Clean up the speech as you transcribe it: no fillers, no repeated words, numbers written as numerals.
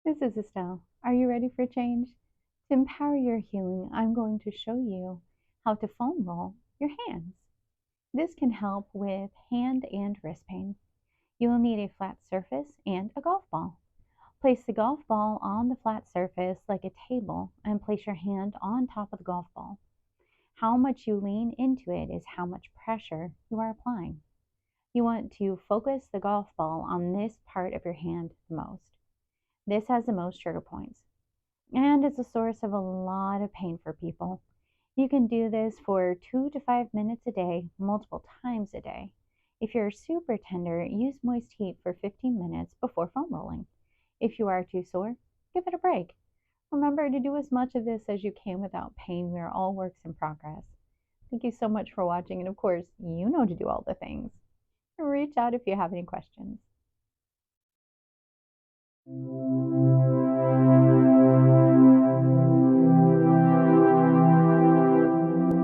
This is Estelle. Are you ready for change? To empower your healing, I'm going to show you how to foam roll your hands. This can help with hand and wrist pain. You will need a flat surface and a golf ball. Place the golf ball on the flat surface like a table and place your hand on top of the golf ball. How much you lean into it is how much pressure you are applying. You want to focus the golf ball on this part of your hand the most. This has the most trigger points, and it's a source of a lot of pain for people. You can do this for 2 to 5 minutes a day, multiple times a day. If you're super tender, use moist heat for 15 minutes before foam rolling. If you are too sore, give it a break. Remember to do as much of this as you can without pain. We are all works in progress. Thank you so much for watching, and of course, you know to do all the things. Reach out if you have any questions.